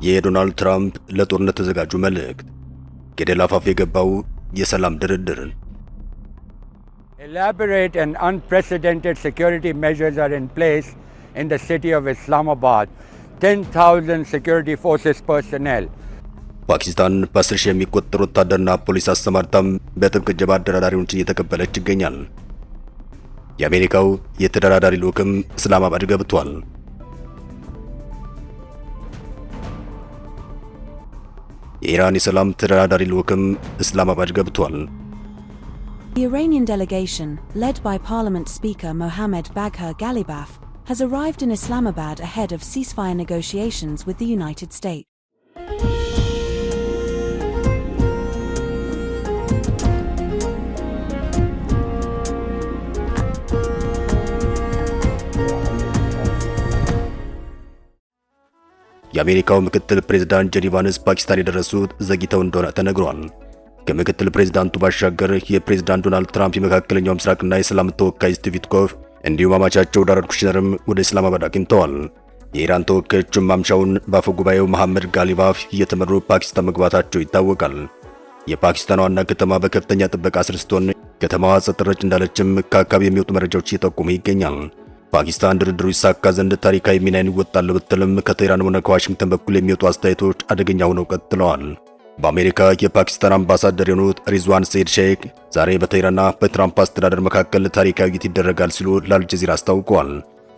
የዶናልድ ትራምፕ ለጦርነት ተዘጋጁ መልእክት ገደል አፋፍ የገባው የሰላም ድርድር Elaborate and unprecedented security measures are in place in the city of Islamabad. 10,000 security forces personnel. ፓኪስታን በ10 ሺህ የሚቆጠሩ ወታደርና ፖሊስ አሰማርታም በጥብቅ እጀባ አደራዳሪዎችን እየተቀበለች ይገኛል። የአሜሪካው የተደራዳሪ ልዑክም እስላማባድ ገብቷል። የኢራን የሰላም ተደራዳሪ ልዑክም እስላማባድ ገብቷል። The Iranian delegation, led by Parliament Speaker Mohammad Bagher Ghalibaf, has arrived in Islamabad ahead of ceasefire negotiations with the United States. የአሜሪካው ምክትል ፕሬዝዳንት ጄዲ ቫንስ ፓኪስታን የደረሱት ዘግይተው እንደሆነ ተነግሯል። ከምክትል ፕሬዝዳንቱ ባሻገር የፕሬዝዳንት ዶናልድ ትራምፕ የመካከለኛው ምስራቅና የሰላም ተወካይ ስቲቭ ዊትኮፍ እንዲሁም አማቻቸው ጃሬድ ኩሽነርም ወደ እስላማባድ አቅንተዋል። የኢራን ተወካዮችም ማምሻውን በአፈ ጉባኤው መሐመድ ጋሊባፍ እየተመሩ ፓኪስታን መግባታቸው ይታወቃል። የፓኪስታን ዋና ከተማ በከፍተኛ ጥበቃ ስር ስትሆን ከተማዋ ጸጥ ረጭ እንዳለችም ከአካባቢ የሚወጡ መረጃዎች እየጠቆሙ ይገኛል። ፓኪስታን ድርድሩ ይሳካ ዘንድ ታሪካዊ ሚናን ይወጣል ብትልም ከቴህራን ሆነ ከዋሽንግተን በኩል የሚወጡ አስተያየቶች አደገኛ ሆነው ቀጥለዋል። በአሜሪካ የፓኪስታን አምባሳደር የሆኑት ሪዝዋን ሰይድ ሼክ ዛሬ በቴህራንና በትራምፕ አስተዳደር መካከል ታሪካዊ ውይይት ይደረጋል ሲሉ ለአልጀዚራ አስታውቀዋል።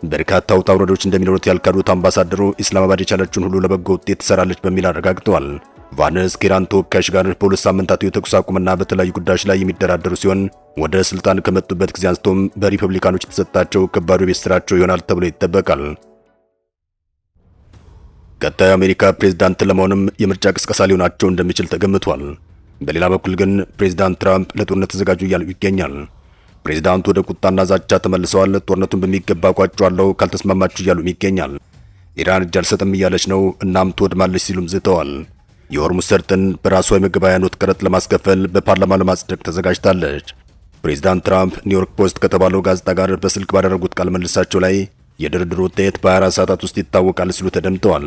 በርካታ ውጣ ውረዶች እንደሚኖሩት ያልካዱት አምባሳደሩ ኢስላማባድ የቻለችውን ሁሉ ለበጎ ውጤት ትሰራለች በሚል አረጋግጠዋል። ቫንስ ከኢራን ተወካዮች ጋር በሁለት ሳምንታት የተኩስ አቁምና በተለያዩ ጉዳዮች ላይ የሚደራደሩ ሲሆን ወደ ስልጣን ከመጡበት ጊዜ አንስቶም በሪፐብሊካኖች የተሰጣቸው ከባዱ የቤት ስራቸው ይሆናል ተብሎ ይጠበቃል። ቀጣዩ አሜሪካ ፕሬዝዳንት ለመሆንም የምርጫ ቅስቀሳ ሊሆናቸው እንደሚችል ተገምቷል። በሌላ በኩል ግን ፕሬዝዳንት ትራምፕ ለጦርነት ተዘጋጁ እያሉ ይገኛል። ፕሬዝዳንቱ ወደ ቁጣና ዛቻ ተመልሰዋል። ጦርነቱን በሚገባ ቋጫዋለሁ ካልተስማማችሁ እያሉም ይገኛል። ኢራን እጅ አልሰጥም እያለች ነው፣ እናም ትወድማለች ሲሉም ዝተዋል። የሆርሙዝ ሰርጥን በራሷ የመገበያያ ቀረጥ ለማስከፈል በፓርላማ ለማጽደቅ ተዘጋጅታለች። ፕሬዝዳንት ትራምፕ ኒውዮርክ ፖስት ከተባለው ጋዜጣ ጋር በስልክ ባደረጉት ቃለ መልሳቸው ላይ የድርድሩ ውጤት በ24 ሰዓታት ውስጥ ይታወቃል ሲሉ ተደምጠዋል።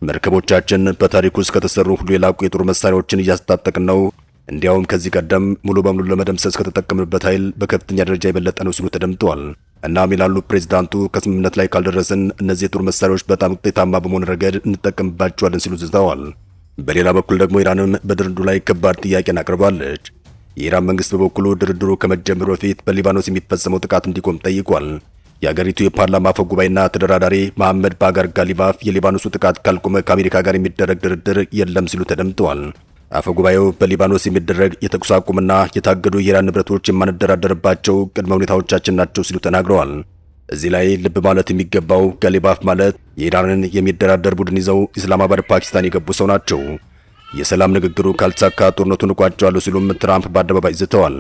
መርከቦቻችን በታሪክ ውስጥ ከተሰሩ ሁሉ የላቁ የጦር መሳሪያዎችን እያስታጠቅን ነው፣ እንዲያውም ከዚህ ቀደም ሙሉ በሙሉ ለመደምሰስ ከተጠቀምንበት ኃይል በከፍተኛ ደረጃ የበለጠ ነው ሲሉ ተደምጠዋል። እናም ይላሉ ፕሬዝዳንቱ ከስምምነት ላይ ካልደረስን እነዚህ የጦር መሳሪያዎች በጣም ውጤታማ በመሆን ረገድ እንጠቀምባቸዋለን ሲሉ ዝተዋል። በሌላ በኩል ደግሞ ኢራንም በድርድሩ ላይ ከባድ ጥያቄን አቅርባለች። የኢራን መንግስት በበኩሉ ድርድሩ ከመጀመሩ በፊት በሊባኖስ የሚፈጸመው ጥቃት እንዲቆም ጠይቋል። የአገሪቱ የፓርላማ አፈ ጉባኤና ተደራዳሪ መሐመድ ባጋር ጋሊባፍ የሊባኖሱ ጥቃት ካልቆመ ከአሜሪካ ጋር የሚደረግ ድርድር የለም ሲሉ ተደምጠዋል። አፈ ጉባኤው በሊባኖስ የሚደረግ የተኩስ አቁምና የታገዱ የኢራን ንብረቶች የማንደራደርባቸው ቅድመ ሁኔታዎቻችን ናቸው ሲሉ ተናግረዋል። እዚህ ላይ ልብ ማለት የሚገባው ጋሊባፍ ማለት የኢራንን የሚደራደር ቡድን ይዘው ኢስላማባድ ፓኪስታን የገቡ ሰው ናቸው። የሰላም ንግግሩ ካልተሳካ ጦርነቱን እቋጨዋለሁ ሲሉም ትራምፕ በአደባባይ ዝተዋል።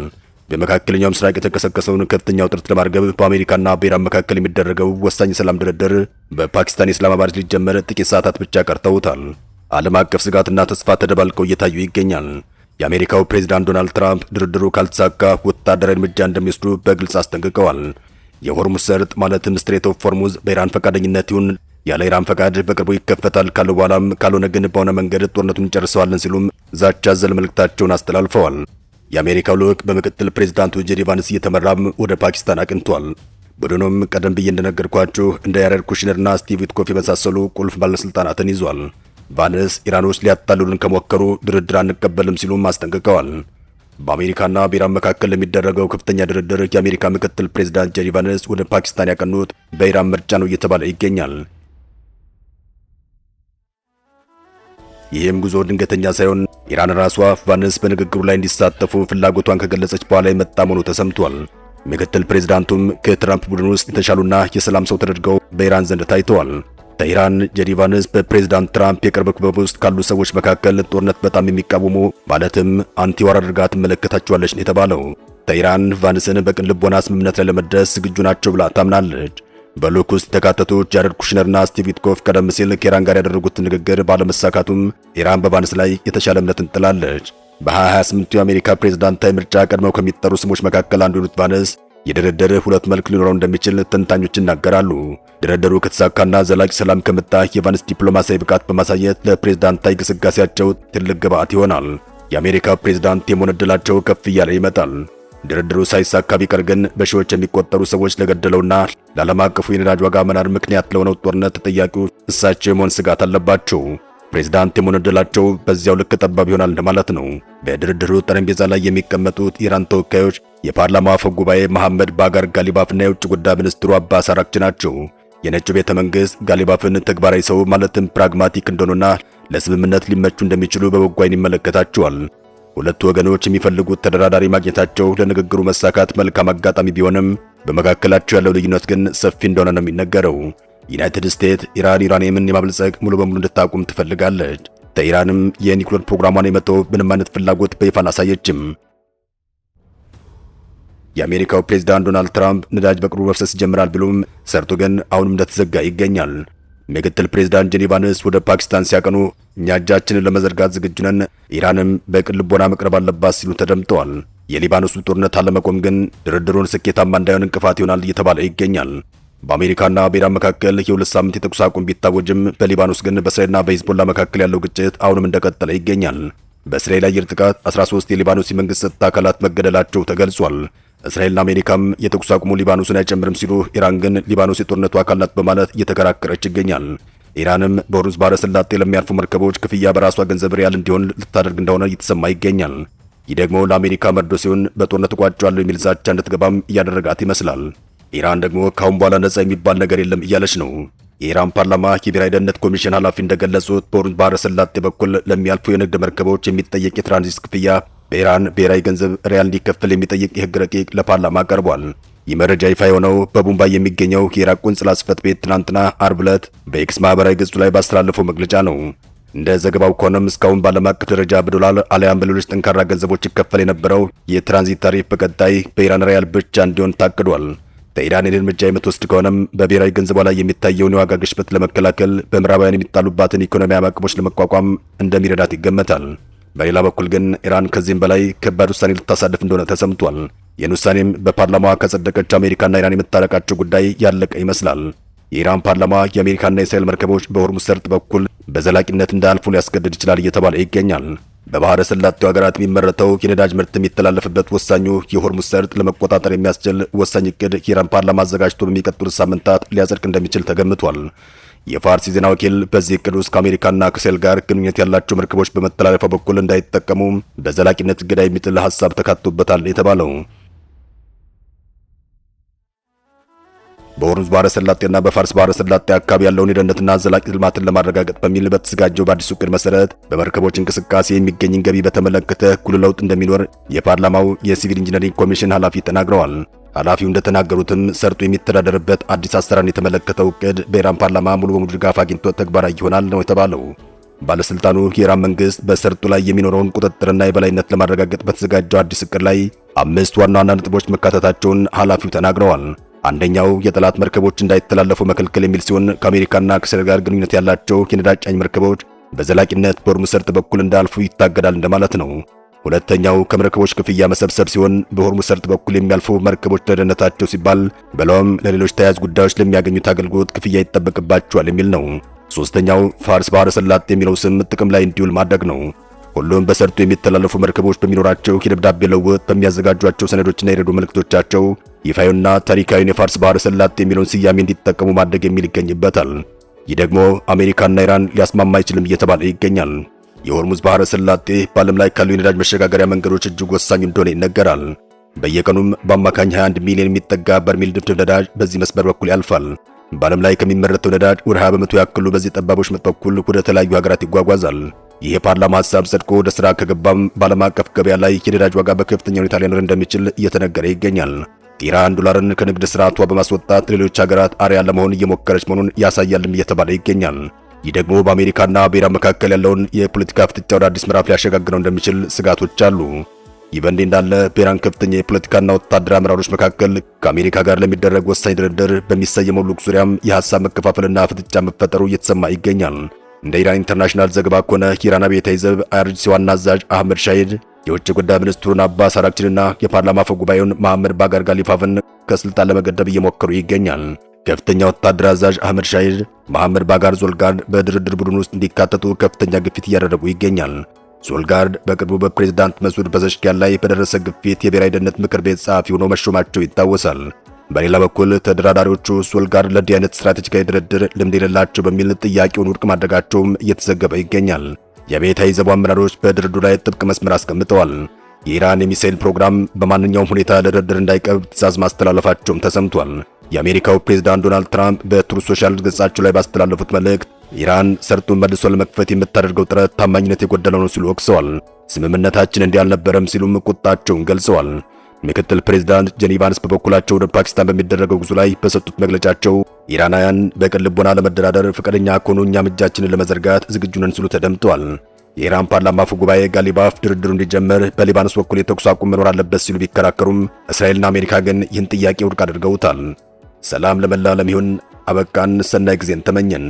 በመካከለኛው ምስራቅ የተቀሰቀሰውን ከፍተኛ ውጥረት ለማርገብ በአሜሪካና በኢራን መካከል የሚደረገው ወሳኝ የሰላም ድርድር በፓኪስታን ኢስላማባድ ሊጀመር ጥቂት ሰዓታት ብቻ ቀርተውታል። ዓለም አቀፍ ስጋትና ተስፋ ተደባልቀው እየታዩ ይገኛል። የአሜሪካው ፕሬዝዳንት ዶናልድ ትራምፕ ድርድሩ ካልተሳካ ወታደራዊ እርምጃ እንደሚወስዱ በግልጽ አስጠንቅቀዋል። የሆርሙዝ ሰርጥ ማለትም ስትሬት ኦፍ ሆርሙዝ በኢራን ፈቃደኝነት ይሁን ያለ ኢራን ፈቃድ በቅርቡ ይከፈታል ካሉ በኋላም ካልሆነ ግን በሆነ መንገድ ጦርነቱን እንጨርሰዋለን ሲሉም ዛቻ አዘል መልእክታቸውን አስተላልፈዋል። የአሜሪካው ልዑክ በምክትል ፕሬዝዳንቱ ጄዲ ቫንስ እየተመራም ወደ ፓኪስታን አቅንቷል። ቡድኑም ቀደም ብዬ እንደነገርኳችሁ እንደ ጃሬድ ኩሽነርና ስቲቭ ዊትኮፍ የመሳሰሉ ቁልፍ ባለስልጣናትን ይዟል። ቫንስ ኢራኖች ሊያታልሉን ከሞከሩ ድርድር አንቀበልም ሲሉም አስጠንቅቀዋል። በአሜሪካና በኢራን መካከል ለሚደረገው ከፍተኛ ድርድር የአሜሪካ ምክትል ፕሬዝዳንት ጄዲ ቫንስ ወደ ፓኪስታን ያቀኑት በኢራን ምርጫ ነው እየተባለ ይገኛል። ይህም ጉዞ ድንገተኛ ሳይሆን ኢራን ራሷ ቫንስ በንግግሩ ላይ እንዲሳተፉ ፍላጎቷን ከገለጸች በኋላ የመጣ መሆኑ ተሰምቷል። ምክትል ፕሬዝዳንቱም ከትራምፕ ቡድን ውስጥ የተሻሉና የሰላም ሰው ተደርገው በኢራን ዘንድ ታይተዋል። በኢራን ጄዲ ቫንስ በፕሬዝዳንት ትራምፕ የቅርብ ክበብ ውስጥ ካሉ ሰዎች መካከል ጦርነት በጣም የሚቃወሙ ማለትም አንቲዋር አድርጋ ትመለከታቸዋለች ነው የተባለው። ኢራን ቫንስን በቅን ልቦና ስምምነት ላይ ለመድረስ ዝግጁ ናቸው ብላ ታምናለች። በልዑክ ውስጥ የተካተቱት ጃሬድ ኩሽነርና ስቲቭ ዊትኮፍ ቀደም ሲል ከኢራን ጋር ያደረጉት ንግግር ባለመሳካቱም ኢራን በቫንስ ላይ የተሻለ እምነትን ጥላለች። በ2028 የአሜሪካ ፕሬዝዳንታዊ ምርጫ ቀድመው ከሚጠሩ ስሞች መካከል አንዱ የሆኑት ቫንስ የድርድር ሁለት መልክ ሊኖረው እንደሚችል ተንታኞች ይናገራሉ። ድርድሩ ከተሳካና ዘላቂ ሰላም ከመጣ የቫንስ ዲፕሎማሲያዊ ብቃት በማሳየት ለፕሬዝዳንታዊ ግስጋሴያቸው ትልቅ ግብዓት ይሆናል። የአሜሪካ ፕሬዝዳንት የመሆን ዕድላቸው ከፍ እያለ ይመጣል። ድርድሩ ሳይሳካ ቢቀር ግን በሺዎች የሚቆጠሩ ሰዎች ለገደለውና ለዓለም አቀፉ የነዳጅ ዋጋ መናር ምክንያት ለሆነው ጦርነት ተጠያቂው እሳቸው የመሆን ስጋት አለባቸው። ፕሬዝዳንት የመሆን ዕድላቸው በዚያው ልክ ጠባብ ይሆናል እንደማለት ነው። በድርድሩ ጠረጴዛ ላይ የሚቀመጡት የኢራን ተወካዮች የፓርላማ አፈ ጉባኤ መሐመድ ባጋር ጋሊባፍና የውጭ ጉዳይ ሚኒስትሩ አባስ አራግቺ ናቸው። የነጩ ቤተ መንግሥት ጋሊባፍን ተግባራዊ ሰው ማለትም ፕራግማቲክ እንደሆኑና ለስምምነት ሊመቹ እንደሚችሉ በበጎ ዓይን ይመለከታቸዋል። ሁለቱ ወገኖች የሚፈልጉት ተደራዳሪ ማግኘታቸው ለንግግሩ መሳካት መልካም አጋጣሚ ቢሆንም በመካከላቸው ያለው ልዩነት ግን ሰፊ እንደሆነ ነው የሚነገረው። ዩናይትድ ስቴትስ ኢራን ዩራኒየምን የማብለጸግ ሙሉ በሙሉ እንድታቆም ትፈልጋለች። ተኢራንም የኒውክሌር ፕሮግራሟን የመተው ምንም አይነት ፍላጎት በይፋ አላሳየችም። የአሜሪካው ፕሬዝዳንት ዶናልድ ትራምፕ ነዳጅ በቅርቡ መፍሰስ ይጀምራል ቢሉም ሰርጡ ግን አሁንም እንደተዘጋ ይገኛል። ምክትል ፕሬዝዳንት ጄዲ ቫንስ ወደ ፓኪስታን ሲያቀኑ እኛ እጃችንን ለመዘርጋት ዝግጁ ነን፣ ኢራንም በቅን ልቦና መቅረብ አለባት ሲሉ ተደምጠዋል። የሊባኖሱ ጦርነት አለመቆም ግን ድርድሩን ስኬታማ እንዳይሆን እንቅፋት ይሆናል እየተባለ ይገኛል። በአሜሪካና በኢራን መካከል የሁለት ሳምንት የተኩስ አቁም ቢታወጅም በሊባኖስ ግን በእስራኤልና በሂዝቦላ መካከል ያለው ግጭት አሁንም እንደቀጠለ ይገኛል። በእስራኤል አየር ጥቃት 13 የሊባኖስ የመንግስት ጸጥታ አካላት መገደላቸው ተገልጿል። እስራኤልና አሜሪካም የተኩስ አቁሙ ሊባኖስን አይጨምርም ሲሉ፣ ኢራን ግን ሊባኖስ የጦርነቱ አካል ናት በማለት እየተከራከረች ይገኛል። ኢራንም በሆርሙዝ ባህረ ሰላጤ ለሚያልፉ መርከቦች ክፍያ በራሷ ገንዘብ ሪያል እንዲሆን ልታደርግ እንደሆነ እየተሰማ ይገኛል። ይህ ደግሞ ለአሜሪካ መርዶ ሲሆን በጦርነት እቋጫለሁ የሚል ዛቻ እንድትገባም እያደረጋት ይመስላል። ኢራን ደግሞ ካሁን በኋላ ነጻ የሚባል ነገር የለም እያለች ነው። የኢራን ፓርላማ የብሔራዊ ደህንነት ኮሚሽን ኃላፊ እንደገለጹት በሆርሙዝ ባህረ ሰላጤ በኩል ለሚያልፉ የንግድ መርከቦች የሚጠየቅ የትራንዚት ክፍያ በኢራን ብሔራዊ ገንዘብ ሪያል እንዲከፈል የሚጠይቅ የህግ ረቂቅ ለፓርላማ ቀርቧል። ይህ መረጃ ይፋ የሆነው በሙምባይ የሚገኘው የኢራቅ ቆንጽላ ጽሕፈት ቤት ትናንትና አርብ ዕለት በኤክስ ማህበራዊ ገጹ ላይ ባስተላለፈው መግለጫ ነው። እንደ ዘገባው ከሆነም እስካሁን በዓለም አቀፍ ደረጃ በዶላር አሊያም በሌሎች ጠንካራ ገንዘቦች ይከፈል የነበረው የትራንዚት ታሪፍ በቀጣይ በኢራን ሪያል ብቻ እንዲሆን ታቅዷል። በኢራን እርምጃ የምትወስድ ከሆነም በብሔራዊ ገንዘቧ ላይ የሚታየውን የዋጋ ግሽበት ለመከላከል በምዕራባውያን የሚጣሉባትን ኢኮኖሚያዊ ማዕቀቦች ለመቋቋም እንደሚረዳት ይገመታል። በሌላ በኩል ግን ኢራን ከዚህም በላይ ከባድ ውሳኔ ልታሳልፍ እንደሆነ ተሰምቷል። ይህን ውሳኔም በፓርላማዋ ከጸደቀች አሜሪካና ኢራን የመታረቃቸው ጉዳይ ያለቀ ይመስላል። የኢራን ፓርላማ የአሜሪካና የእስራኤል መርከቦች በሆርሙዝ ሰርጥ በኩል በዘላቂነት እንዳያልፉ ሊያስገድድ ይችላል እየተባለ ይገኛል። በባህረ ሰላጤው ሀገራት የሚመረተው የነዳጅ ምርት የሚተላለፍበት ወሳኙ የሆርሙዝ ሰርጥ ለመቆጣጠር የሚያስችል ወሳኝ እቅድ የኢራን ፓርላማ አዘጋጅቶ በሚቀጥሉት ሳምንታት ሊያጸድቅ እንደሚችል ተገምቷል። የፋርስ ዜና ወኪል በዚህ እቅድ ውስጥ ከአሜሪካና ከእስራኤል ጋር ግንኙነት ያላቸው መርከቦች በመተላለፊያ በኩል እንዳይጠቀሙ በዘላቂነት እገዳ የሚጥል ሀሳብ ተካቶበታል የተባለው በሆርሙዝ ባህረ ሰላጤና በፋርስ ባህረ ሰላጤ አካባቢ ያለውን የደህንነትና ዘላቂ ልማትን ለማረጋገጥ በሚል በተዘጋጀው በአዲሱ እቅድ መሰረት በመርከቦች እንቅስቃሴ የሚገኝን ገቢ በተመለከተ ጉልህ ለውጥ እንደሚኖር የፓርላማው የሲቪል ኢንጂነሪንግ ኮሚሽን ኃላፊ ተናግረዋል። ኃላፊው እንደተናገሩትም ሰርጡ የሚተዳደርበት አዲስ አሰራርን የተመለከተው እቅድ በኢራን ፓርላማ ሙሉ በሙሉ ድጋፍ አግኝቶ ተግባራዊ ይሆናል ነው የተባለው። ባለስልጣኑ የኢራን መንግስት በሰርጡ ላይ የሚኖረውን ቁጥጥርና የበላይነት ለማረጋገጥ በተዘጋጀው አዲስ እቅድ ላይ 5 ዋና ዋና ነጥቦች መካተታቸውን ኃላፊው ተናግረዋል። አንደኛው የጠላት መርከቦች እንዳይተላለፉ መከልከል የሚል ሲሆን ከአሜሪካና ከእስራኤል ጋር ግንኙነት ያላቸው የነዳጅ ጫኝ መርከቦች በዘላቂነት በሆርሙዝ ሰርጥ በኩል እንዳያልፉ ይታገዳል እንደማለት ነው። ሁለተኛው ከመርከቦች ክፍያ መሰብሰብ ሲሆን በሆርሙዝ ሰርጥ በኩል የሚያልፉ መርከቦች ለደህንነታቸው ሲባል ብለውም ለሌሎች ተያያዥ ጉዳዮች ለሚያገኙት አገልግሎት ክፍያ ይጠበቅባቸዋል የሚል ነው። ሶስተኛው ፋርስ ባህረ ሰላጤ የሚለው ስም ጥቅም ላይ እንዲውል ማድረግ ነው። ሁሉም በሰርጡ የሚተላለፉ መርከቦች በሚኖራቸው የደብዳቤ ለውጥ በሚያዘጋጇቸው ሰነዶችና የሬዲዮ መልእክቶቻቸው ይፋዩና ታሪካዊውን የፋርስ ባህረ ሰላጤ የሚለውን ስያሜ እንዲጠቀሙ ማድረግ የሚል ይገኝበታል። ይህ ደግሞ አሜሪካና ኢራን ሊያስማማ አይችልም እየተባለ ይገኛል። የሆርሙዝ ባህረ ሰላጤ በዓለም ላይ ካሉ የነዳጅ መሸጋገሪያ መንገዶች እጅግ ወሳኝ እንደሆነ ይነገራል። በየቀኑም በአማካኝ 21 ሚሊዮን የሚጠጋ በርሜል ድፍድፍ ነዳጅ በዚህ መስመር በኩል ያልፋል። በዓለም ላይ ከሚመረተው ነዳጅ ወደ 20 በመቶ ያክሉ በዚህ ጠባቦች በኩል ወደ ተለያዩ ሀገራት ይጓጓዛል። ይህ የፓርላማ ሐሳብ ጸድቆ ወደ ሥራ ከገባም በዓለም አቀፍ ገበያ ላይ የነዳጅ ዋጋ በከፍተኛ ሁኔታ ሊኖር እንደሚችል እየተነገረ ይገኛል። ኢራን ዶላርን ከንግድ ስርዓቷ በማስወጣት ሌሎች ሀገራት አርያ ለመሆን እየሞከረች መሆኑን ያሳያልም እየተባለ ይገኛል። ይህ ደግሞ በአሜሪካና በኢራን መካከል ያለውን የፖለቲካ ፍጥጫ ወደ አዲስ ምዕራፍ ሊያሸጋግረው እንደሚችል ስጋቶች አሉ። ይህ በእንዲህ እንዳለ በኢራን ከፍተኛ የፖለቲካና ወታደራዊ አመራሮች መካከል ከአሜሪካ ጋር ለሚደረግ ወሳኝ ድርድር በሚሰየመው ልዑክ ዙሪያም የሐሳብ መከፋፈልና ፍጥጫ መፈጠሩ እየተሰማ ይገኛል። እንደ ኢራን ኢንተርናሽናል ዘገባ ከሆነ የኢራን አብዮታዊ ዘብ አይአርጂሲ ዋና አዛዥ አህመድ ሻሂድ የውጭ ጉዳይ ሚኒስትሩን አባስ አራግቺንና የፓርላማ አፈ ጉባኤውን መሐመድ ባጋር ጋሊባፍን ከስልጣን ለመገደብ እየሞከሩ ይገኛል። ከፍተኛ ወታደራዊ አዛዥ አህመድ ሻሂድ መሐመድ ባጋር ዞልጋርድ በድርድር ቡድን ውስጥ እንዲካተቱ ከፍተኛ ግፊት እያደረጉ ይገኛል። ዞልጋርድ በቅርቡ በፕሬዝዳንት መስዑድ ፐዘሽኪያን ላይ በደረሰ ግፊት የብሔራዊ ደህንነት ምክር ቤት ጸሐፊ ሆነው መሾማቸው ይታወሳል። በሌላ በኩል ተደራዳሪዎቹ ዞልጋርድ ለዚህ አይነት ስትራቴጂካዊ ድርድር ልምድ የሌላቸው በሚል ጥያቄውን ውድቅ ማድረጋቸውም እየተዘገበ ይገኛል። የብሔራዊ ዘቡ አመራሮች በድርድሩ ላይ ጥብቅ መስመር አስቀምጠዋል። የኢራን የሚሳኤል ፕሮግራም በማንኛውም ሁኔታ ለድርድር እንዳይቀርብ ትዕዛዝ ማስተላለፋቸውም ተሰምቷል። የአሜሪካው ፕሬዝዳንት ዶናልድ ትራምፕ በትሩዝ ሶሻል ገጻቸው ላይ ባስተላለፉት መልእክት ኢራን ሰርጡን መልሶ ለመክፈት የምታደርገው ጥረት ታማኝነት የጎደለው ነው ሲሉ ወቅሰዋል። ስምምነታችን እንዲህ አልነበረም ሲሉም ቁጣቸውን ገልጸዋል። ምክትል ፕሬዝዳንት ጄዲ ቫንስ በበኩላቸው ወደ ፓኪስታን በሚደረገው ጉዞ ላይ በሰጡት መግለጫቸው ኢራናውያን በቅን ልቦና ለመደራደር ፈቃደኛ ከሆኑ እኛም እጃችንን ለመዘርጋት ዝግጁ ነን ሲሉ ተደምጠዋል። የኢራን ፓርላማ አፈ ጉባኤ ጋሊባፍ ድርድሩ እንዲጀመር በሊባኖስ በኩል የተኩስ አቁም መኖር አለበት ሲሉ ቢከራከሩም እስራኤልና አሜሪካ ግን ይህን ጥያቄ ውድቅ አድርገውታል። ሰላም ለመላ ዓለም ይሁን። አበቃን። ሰናይ ጊዜን ተመኘን።